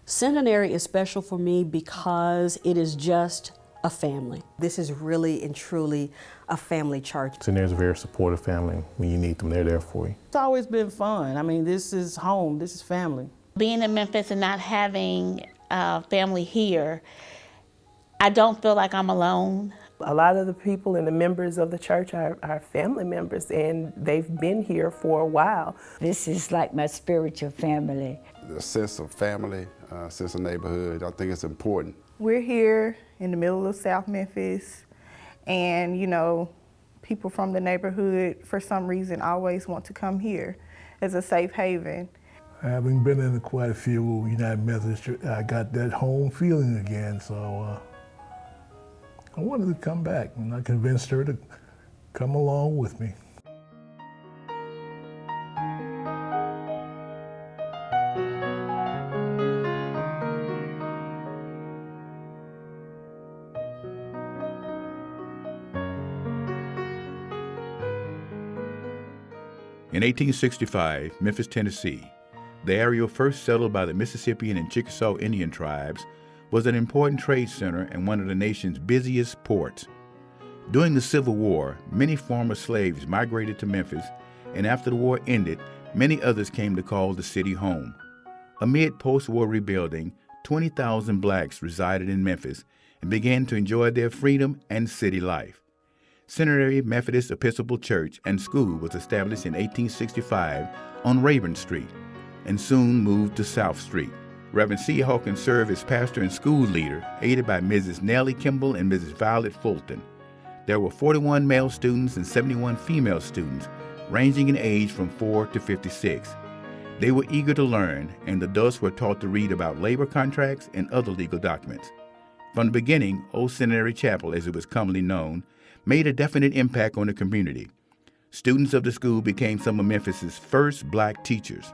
Centenary is special for me because it is just a family. This is really and truly a family church. Centenary is a very supportive family. When you need them, they're there for you. It's always been fun. I mean, this is home, this is family. Being in Memphis and not having family here, I don't feel like I'm alone. A lot of the people and the members of the church are family members, and they've been here for a while. This is like my spiritual family. The sense of family, sense of neighborhood, I think it's important. We're here in the middle of South Memphis, and people from the neighborhood, for some reason, always want to come here as a safe haven. Having been in quite a few United Methodist Church, I got that home feeling again, so I wanted to come back, and I convinced her to come along with me. In 1865, Memphis, Tennessee, the area first settled by the Mississippian and Chickasaw Indian tribes, was an important trade center and one of the nation's busiest ports. During the Civil War, many former slaves migrated to Memphis, and after the war ended, many others came to call the city home. Amid post-war rebuilding, 20,000 blacks resided in Memphis and began to enjoy their freedom and city life. Centenary Methodist Episcopal Church and School was established in 1865 on Raburn Street and soon moved to South Street. Reverend C. Hawkins served as pastor and school leader, aided by Mrs. Nellie Kimball and Mrs. Violet Fulton. There were 41 male students and 71 female students, ranging in age from 4 to 56. They were eager to learn, and the adults were taught to read about labor contracts and other legal documents. From the beginning, Old Centenary Chapel, as it was commonly known, made a definite impact on the community. Students of the school became some of Memphis's first black teachers.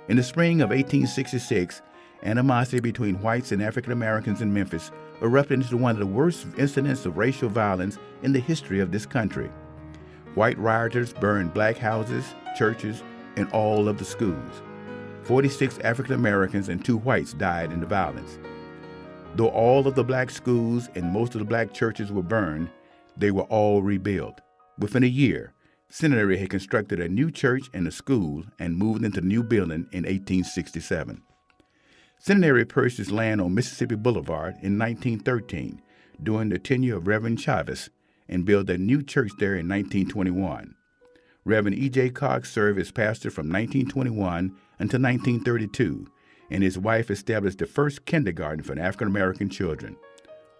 In the spring of 1866, animosity between whites and African Americans in Memphis erupted into one of the worst incidents of racial violence in the history of this country. White rioters burned black houses, churches, and all of the schools. 46 African Americans and 2 whites died in the violence. Though all of the black schools and most of the black churches were burned, they were all rebuilt. Within a year, Centenary had constructed a new church and a school and moved into the new building in 1867. Centenary purchased land on Mississippi Boulevard in 1913 during the tenure of Reverend Chavez and built a new church there in 1921. Reverend E.J. Cox served as pastor from 1921 until 1932, and his wife established the first kindergarten for African American children.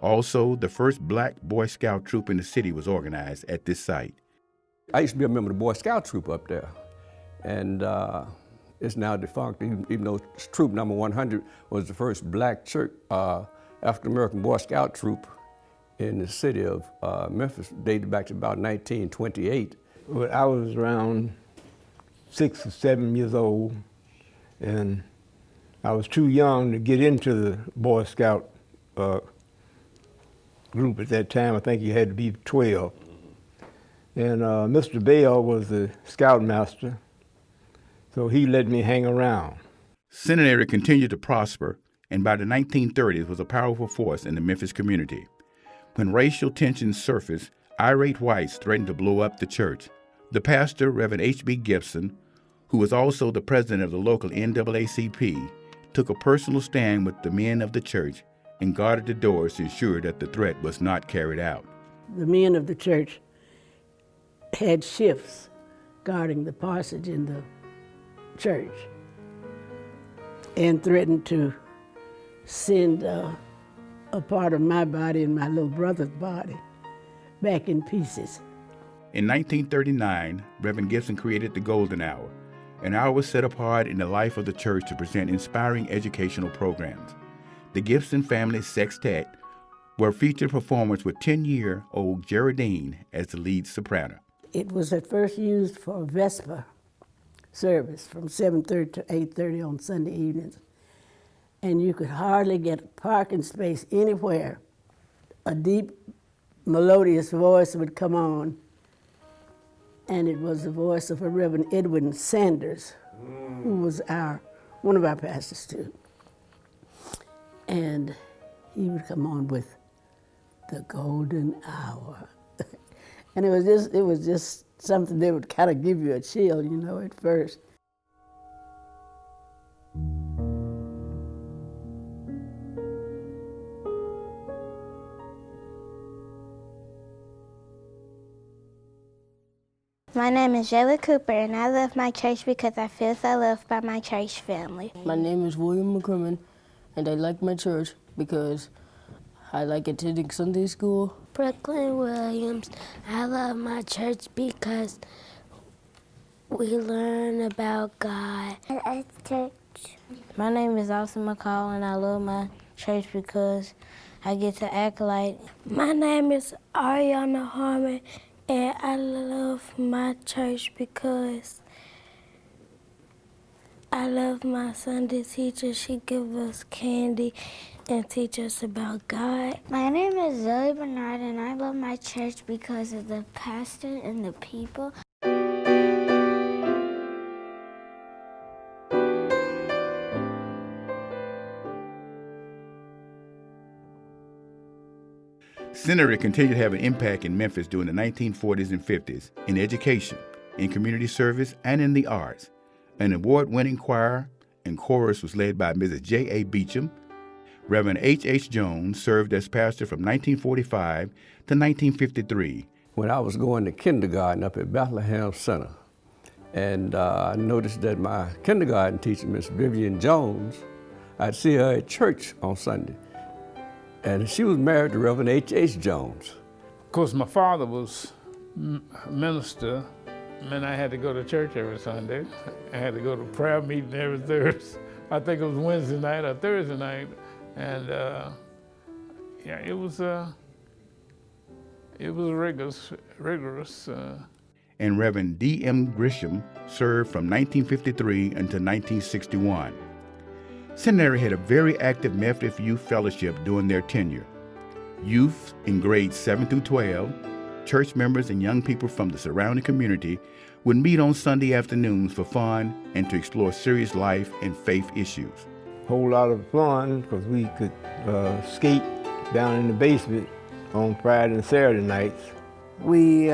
Also, the first black Boy Scout troop in the city was organized at this site. I used to be a member of the Boy Scout troop up there, and it's now defunct, even though troop number 100 was the first black church, African-American Boy Scout troop in the city of Memphis, dated back to about 1928. Well, I was around 6 or 7 years old, and I was too young to get into the Boy Scout group at that time. I think you had to be 12. And Mr. Bell was the scoutmaster, so he let me hang around. Centenary continued to prosper, and by the 1930s was a powerful force in the Memphis community. When racial tensions surfaced, irate whites threatened to blow up the church. The pastor, Reverend H.B. Gibson, who was also the president of the local NAACP, took a personal stand with the men of the church and guarded the doors to ensure that the threat was not carried out. The men of the church had shifts guarding the parsonage in the church and threatened to send a part of my body and my little brother's body back in pieces. In 1939, Reverend Gibson created the Golden Hour, an hour set apart in the life of the church to present inspiring educational programs. The Gibson Family Sextet were featured performers with 10-year-old Geraldine as the lead soprano. It was at first used for Vesper service from 7:30 to 8:30 on Sunday evenings. And you could hardly get a parking space anywhere. A deep, melodious voice would come on, and it was the voice of a Reverend Edwin Sanders, who was one of our pastors too. And he would come on with the golden hour. And it was just something that would kind of give you a chill, you know, at first. My name is Jayla Cooper, and I love my church because I feel so loved by my church family. My name is William McCrimmon, and I like my church because I like attending Sunday school. Brooklyn Williams, I love my church because we learn about God. I church. My name is Austin McCall, and I love my church because I get to act like. My name is Ariana Harmon, and I love my church because I love my Sunday teacher. She gives us candy and teach us about God. My name is Zoe Bernard, and I love my church because of the pastor and the people. Centenary continued to have an impact in Memphis during the 1940s and 50s in education, in community service, and in the arts. An award-winning choir and chorus was led by Mrs. J.A. Beecham. Reverend H.H. Jones served as pastor from 1945 to 1953. When I was going to kindergarten up at Bethlehem Center, and I noticed that my kindergarten teacher, Miss Vivian Jones, I'd see her at church on Sunday. And she was married to Reverend H.H. Jones. Of course, my father was a minister, and I had to go to church every Sunday. I had to go to prayer meeting every Thursday. I think it was Wednesday night or Thursday night. And yeah, it was rigorous. And Reverend D.M. Grisham served from 1953 until 1961. Centenary had a very active Methodist youth fellowship during their tenure. Youth in grades 7 through 12, church members and young people from the surrounding community would meet on Sunday afternoons for fun and to explore serious life and faith issues. Whole lot of fun because we could skate down in the basement on Friday and Saturday nights. We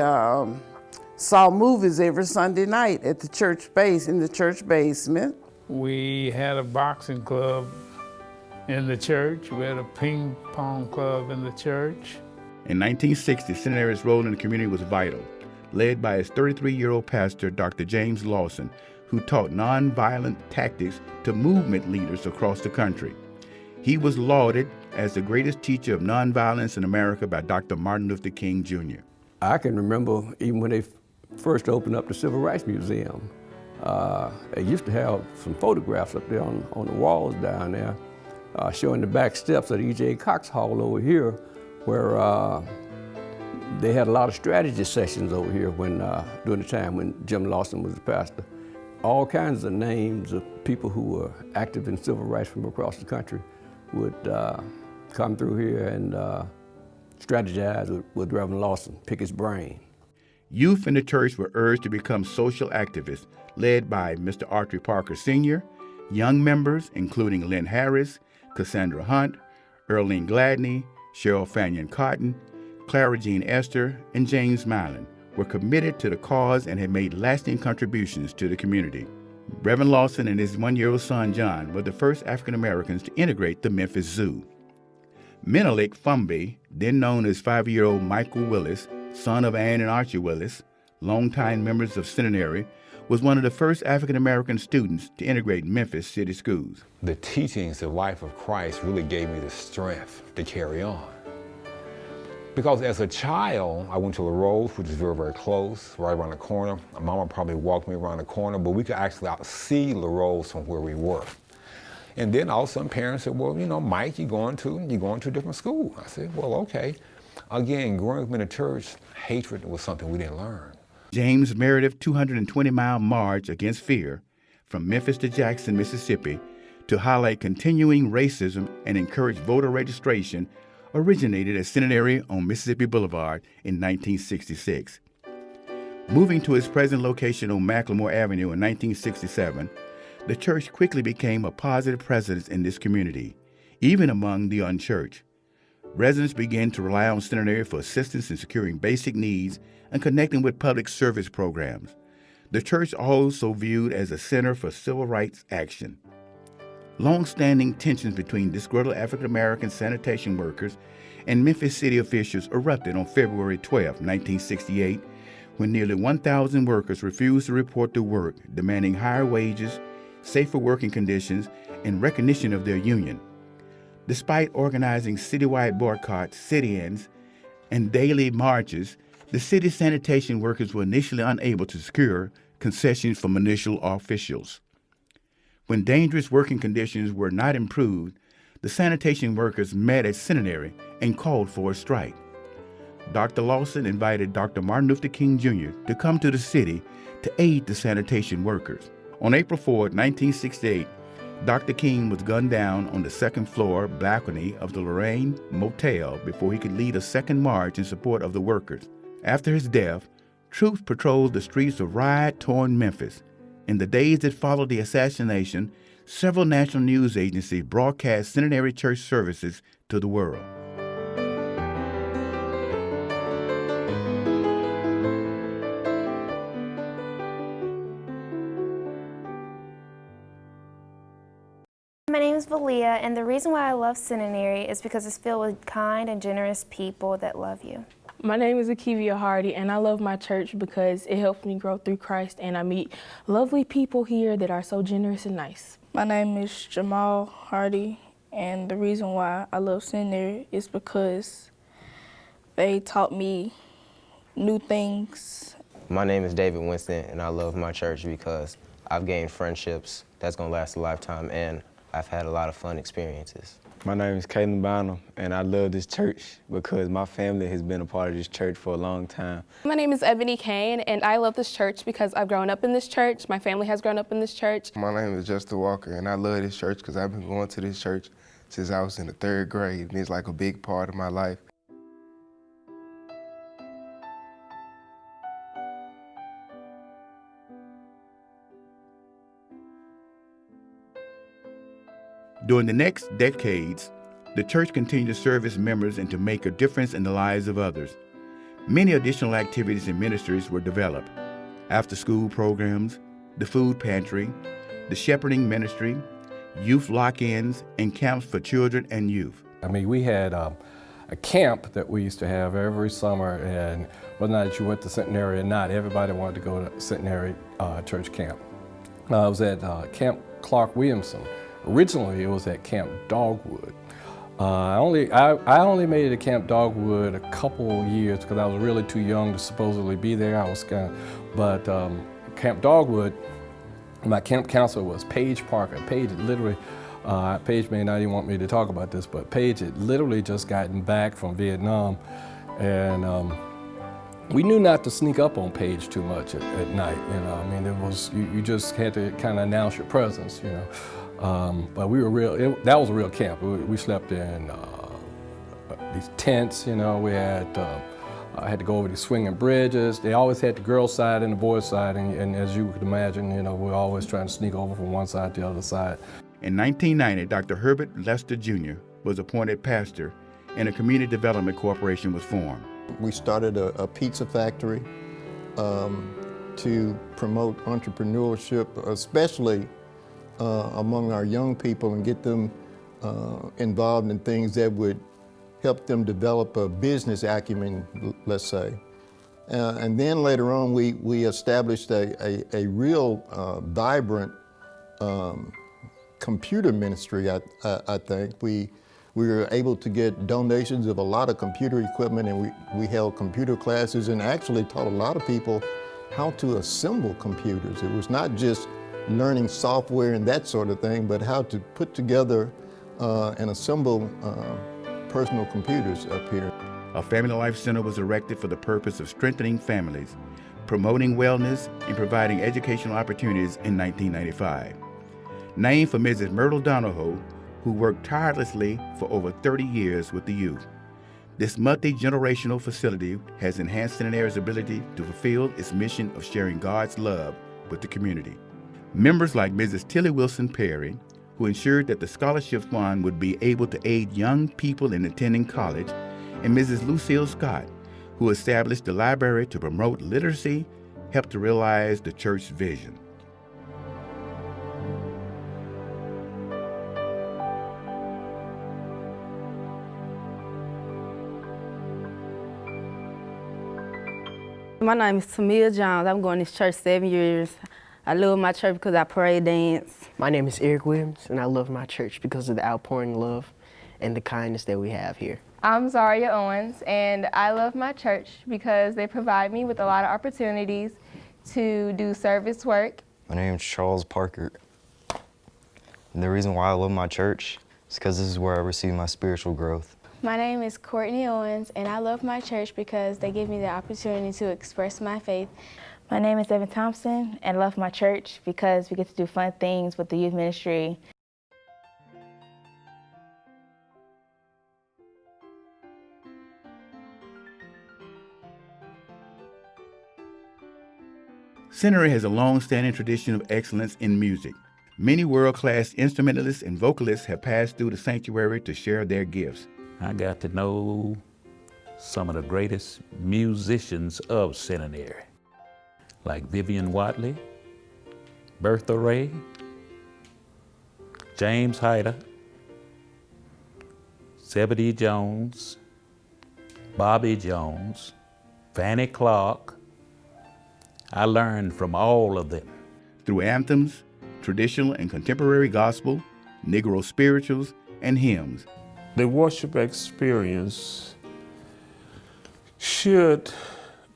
saw movies every Sunday night at the church base, in the church basement. We had a boxing club in the church. We had a ping pong club in the church. In 1960, Centenary's role in the community was vital, led by his 33-year-old pastor, Dr. James Lawson, who taught nonviolent tactics to movement leaders across the country. He was lauded as the greatest teacher of nonviolence in America by Dr. Martin Luther King, Jr. I can remember even when they first opened up the Civil Rights Museum, they used to have some photographs up there on the walls down there showing the back steps of the E.J. Cox Hall over here, where they had a lot of strategy sessions over here during the time when Jim Lawson was the pastor. All kinds of names of people who were active in civil rights from across the country would come through here and strategize with Reverend Lawson, pick his brain. Youth in the church were urged to become social activists, led by Mr. Arthur Parker Sr., young members including Lynn Harris, Cassandra Hunt, Earlene Gladney, Cheryl Fannion Cotton, Clara Jean Esther, and James Milan were committed to the cause and had made lasting contributions to the community. Reverend Lawson and his one-year-old son John were the first African Americans to integrate the Memphis Zoo. Menelik Fumby, then known as 5-year-old Michael Willis, son of Ann and Archie Willis, longtime members of Centenary, was one of the first African American students to integrate Memphis city schools. The teachings of life of Christ really gave me the strength to carry on. Because as a child, I went to La Rose, which is very, very close, right around the corner. My mama probably walked me around the corner, but we could actually see La Rose from where we were. And then all of a sudden parents said, well, you know, Mike, you're going to a different school. I said, well, okay. Again, growing up in the church, hatred was something we didn't learn. James Meredith's 220-mile march against fear from Memphis to Jackson, Mississippi, to highlight continuing racism and encourage voter registration originated at Centenary on Mississippi Boulevard in 1966. Moving to its present location on Macklemore Avenue in 1967, the church quickly became a positive presence in this community, even among the unchurched. Residents began to rely on Centenary for assistance in securing basic needs and connecting with public service programs. The church also viewed as a center for civil rights action. Long-standing tensions between disgruntled African-American sanitation workers and Memphis city officials erupted on February 12, 1968, when nearly 1,000 workers refused to report to work, demanding higher wages, safer working conditions, and recognition of their union. Despite organizing citywide boycotts, sit-ins, and daily marches, the city sanitation workers were initially unable to secure concessions from municipal officials. When dangerous working conditions were not improved, the sanitation workers met at Centenary and called for a strike. Dr. Lawson invited Dr. Martin Luther King Jr. to come to the city to aid the sanitation workers. On April 4, 1968, Dr. King was gunned down on the second-floor balcony of the Lorraine Motel before he could lead a second march in support of the workers. After his death, troops patrolled the streets of riot-torn Memphis. In the days that followed the assassination, several national news agencies broadcast Centenary Church services to the world. My name is Valia, and the reason why I love Centenary is because it's filled with kind and generous people that love you. My name is Akivia Hardy, and I love my church because it helps me grow through Christ, and I meet lovely people here that are so generous and nice. My name is Jamal Hardy, and the reason why I love Centenary is because they taught me new things. My name is David Winston, and I love my church because I've gained friendships that's going to last a lifetime, and I've had a lot of fun experiences. My name is Caden Bynum, and I love this church because my family has been a part of this church for a long time. My name is Ebony Kane, and I love this church because I've grown up in this church. My family has grown up in this church. My name is Justin Walker, and I love this church because I've been going to this church since I was in the 3rd grade, and it's like a big part of my life. During the next decades, the church continued to serve its members and to make a difference in the lives of others. Many additional activities and ministries were developed: after-school programs, the food pantry, the shepherding ministry, youth lock-ins, and camps for children and youth. I mean, we had a camp that we used to have every summer, and whether or not you went to Centenary or not, everybody wanted to go to Centenary church camp. I was at Camp Clark Williamson. Originally, it was at Camp Dogwood. I only made it to Camp Dogwood a couple years because I was really too young to supposedly be there. But Camp Dogwood, my camp counselor was Paige Parker. Paige literally, Paige may not even want me to talk about this, but Paige had literally just gotten back from Vietnam, and we knew not to sneak up on Paige too much at night. You know, I mean, it was you just had to kind of announce your presence. You know. But we were that was a real camp. We slept in these tents, you know. We had, I had to go over these swinging bridges. They always had the girls' side and the boys' side, and as you could imagine, you know, we were always trying to sneak over from one side to the other side. In 1990, Dr. Herbert Lester Jr. was appointed pastor, and a community development corporation was formed. We started a pizza factory to promote entrepreneurship, especially among our young people, and get them involved in things that would help them develop a business acumen, let's say. And then later on, we established a real vibrant computer ministry, I think. We were able to get donations of a lot of computer equipment, and we held computer classes and actually taught a lot of people how to assemble computers. It was not just learning software and that sort of thing, but how to put together and assemble personal computers up here. A Family Life Center was erected for the purpose of strengthening families, promoting wellness, and providing educational opportunities in 1995. Named for Mrs. Myrtle Donahoe, who worked tirelessly for over 30 years with the youth. This multi-generational facility has enhanced Centenary's ability to fulfill its mission of sharing God's love with the community. Members like Mrs. Tilly Wilson Perry, who ensured that the scholarship fund would be able to aid young people in attending college, and Mrs. Lucille Scott, who established the library to promote literacy, helped to realize the church's vision. My name is Tamia Jones. I'm going to this church 7 years. I love my church because I pray, dance. My name is Eric Williams, and I love my church because of the outpouring love and the kindness that we have here. I'm Zaria Owens, and I love my church because they provide me with a lot of opportunities to do service work. My name is Charles Parker. And the reason why I love my church is because this is where I receive my spiritual growth. My name is Courtney Owens, and I love my church because they give me the opportunity to express my faith. My name is Evan Thompson, and I love my church because we get to do fun things with the youth ministry. Centenary has a long-standing tradition of excellence in music. Many world-class instrumentalists and vocalists have passed through the sanctuary to share their gifts. I got to know some of the greatest musicians of Centenary, like Vivian Watley, Bertha Ray, James Hyder, Zebedee Jones, Bobby Jones, Fanny Clark. I learned from all of them. Through anthems, traditional and contemporary gospel, Negro spirituals, and hymns. The worship experience should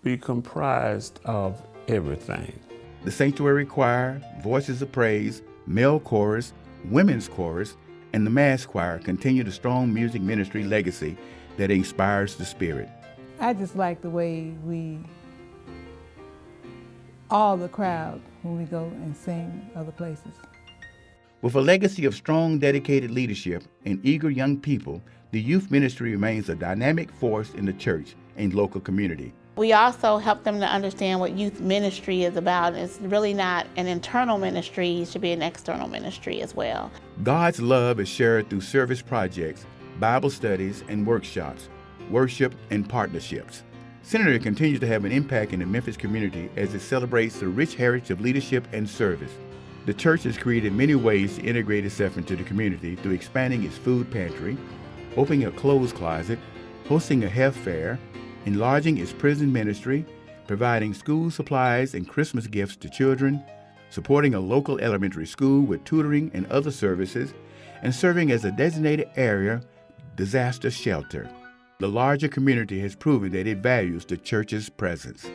be comprised of everything. The sanctuary choir, voices of praise, male chorus, women's chorus, and the mass choir continue the strong music ministry legacy that inspires the spirit. I just like the way all the crowd when we go and sing other places. With a legacy of strong, dedicated leadership and eager young people, the youth ministry remains a dynamic force in the church and local community. We also help them to understand what youth ministry is about. It's really not an internal ministry, it should be an external ministry as well. God's love is shared through service projects, Bible studies and workshops, worship and partnerships. Centenary continues to have an impact in the Memphis community as it celebrates the rich heritage of leadership and service. The church has created many ways to integrate itself into the community through expanding its food pantry, opening a clothes closet, hosting a health fair, enlarging its prison ministry, providing school supplies and Christmas gifts to children, supporting a local elementary school with tutoring and other services, and serving as a designated area disaster shelter. The larger community has proven that it values the church's presence.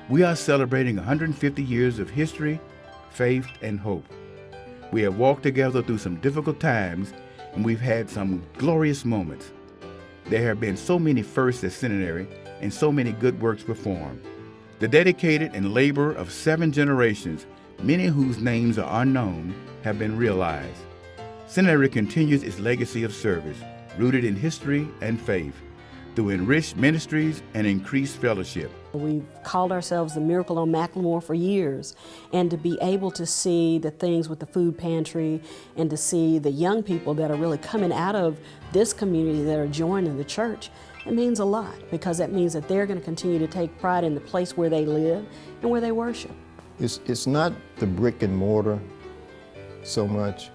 We are celebrating 150 years of history, faith, and hope. We have walked together through some difficult times, and we've had some glorious moments. There have been so many firsts at Centenary and so many good works performed. The dedicated and labor of 7 generations, many whose names are unknown, have been realized. Centenary continues its legacy of service, rooted in history and faith, through enriched ministries and increased fellowship. We've called ourselves the Miracle on Macklemore for years, and to be able to see the things with the food pantry and to see the young people that are really coming out of this community that are joining the church, it means a lot, because that means that they're going to continue to take pride in the place where they live and where they worship. It's not the brick and mortar so much,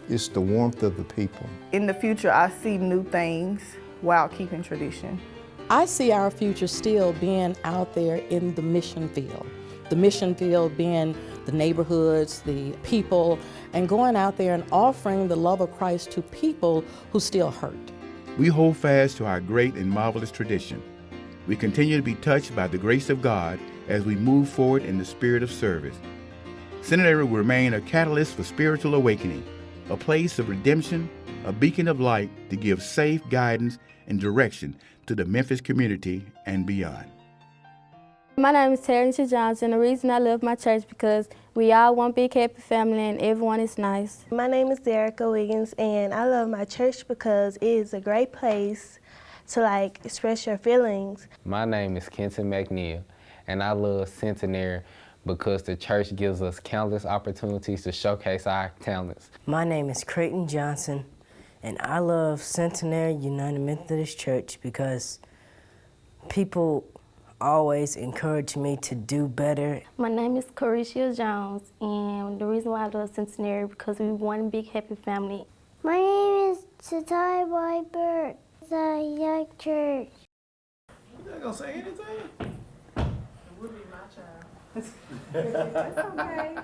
it's the warmth of the people. In the future, I see new things while keeping tradition. I see our future still being out there in the mission field. The mission field being the neighborhoods, the people, and going out there and offering the love of Christ to people who still hurt. We hold fast to our great and marvelous tradition. We continue to be touched by the grace of God as we move forward in the spirit of service. Centenary will remain a catalyst for spiritual awakening, a place of redemption, a beacon of light to give safe guidance and direction to the Memphis community and beyond. My name is Terrence Johnson. The reason I love my church because we all one big happy family and everyone is nice. My name is Derricka Wiggins, and I love my church because it is a great place to express your feelings. My name is Kenton McNeil, and I love Centenary because the church gives us countless opportunities to showcase our talents. My name is Creighton Johnson, and I love Centenary United Methodist Church because people always encourage me to do better. My name is Caricia Jones, and the reason why I love Centenary is because we're one big happy family. My name is Satai Whitebird. It's a young church. You're not gonna say anything? It would be my child. That's okay.